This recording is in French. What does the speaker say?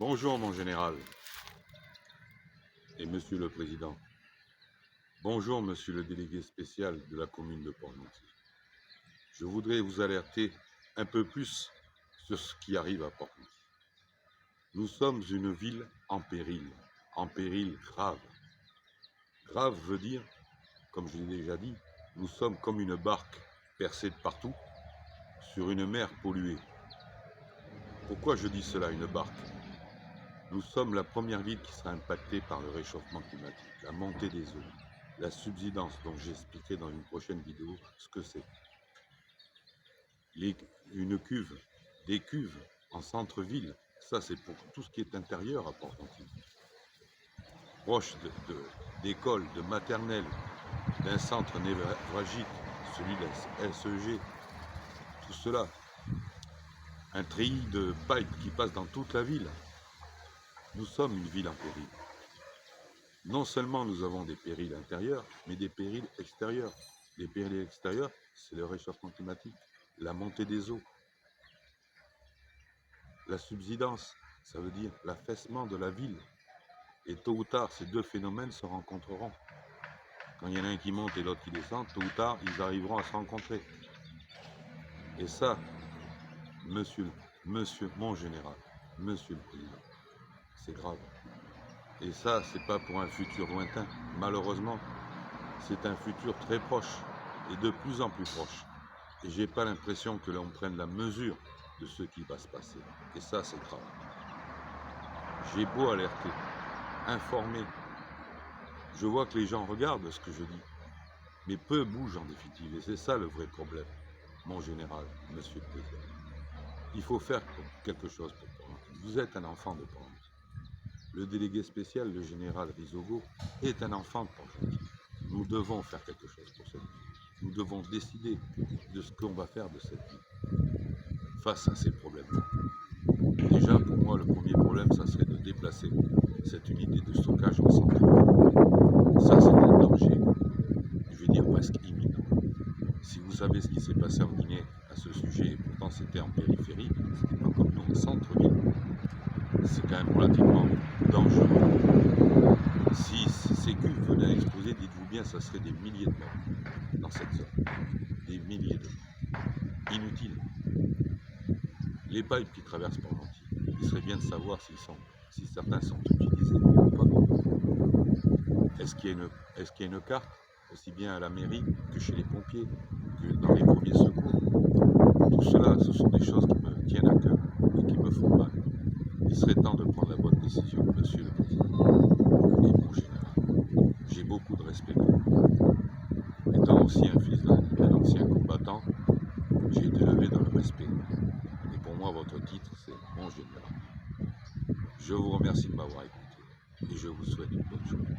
Bonjour mon général et monsieur le président. Bonjour monsieur le délégué spécial de la commune de Port-Gentil. Je voudrais vous alerter un peu plus sur ce qui arrive à Port-Gentil. Nous sommes une ville en péril grave. Grave veut dire, comme je l'ai déjà dit, nous sommes comme une barque percée de partout sur une mer polluée. Pourquoi je dis cela, une barque ? Nous sommes la première ville qui sera impactée par le réchauffement climatique, la montée des eaux, la subsidence, dont j'expliquerai dans une prochaine vidéo ce que c'est. Une cuve, des cuves en centre-ville, ça c'est pour tout ce qui est intérieur à Port-Gentil. Proche d'écoles, de maternelles, d'un centre névralgique, celui de la SEG, tout cela. Un treillis de pipes qui passe dans toute la ville. Nous sommes une ville en péril. Non seulement nous avons des périls intérieurs, mais des périls extérieurs. Les périls extérieurs, c'est le réchauffement climatique, la montée des eaux. La subsidence, ça veut dire l'affaissement de la ville. Et tôt ou tard, ces deux phénomènes se rencontreront. Quand il y en a un qui monte et l'autre qui descend, tôt ou tard, ils arriveront à se rencontrer. Et ça, mon général, monsieur le président, c'est grave. Et ça, c'est pas pour un futur lointain. Malheureusement, c'est un futur très proche et de plus en plus proche. Et j'ai pas l'impression que l'on prenne la mesure de ce qui va se passer. Et ça, c'est grave. J'ai beau alerter, informer. Je vois que les gens regardent ce que je dis. Mais peu bougent en définitive. Et c'est ça le vrai problème, mon général, monsieur le président. Il faut faire quelque chose pour Port-Gentil. Vous êtes un enfant de Port-Gentil. Le délégué spécial, le général Rizogo, est un enfant de Port-Gentil. Nous devons faire quelque chose pour cette vie. Nous devons décider de ce qu'on va faire de cette vie face à ces problèmes. Déjà, pour moi, le premier problème, ça serait de déplacer cette unité de stockage en centre-ville. Ça, c'est un danger, je vais dire presque imminent. Si vous savez ce qui s'est passé en Guinée à ce sujet, et pourtant c'était en périphérie, c'était pas comme nous en centre-ville, c'est quand même relativement dangereux. Si ces cuves venaient à exploser, dites-vous bien, ça serait des milliers de morts dans cette zone. Des milliers de morts. Inutiles. Les pipes qui traversent Port-Gentil, il serait bien de savoir si certains sont utilisés ou pas. Est-ce qu'il y a une carte, aussi bien à la mairie que chez les pompiers, que dans les premiers secours? Tout cela, ce sont des choses qui me tiennent à cœur et qui me font mal. Il serait temps de prendre la bonne décision, monsieur le président et mon général. J'ai beaucoup de respect pour vous. Étant aussi un fils d'un ancien combattant, j'ai été élevé dans le respect. Et pour moi, votre titre, c'est mon général. Je vous remercie de m'avoir écouté et je vous souhaite une bonne journée.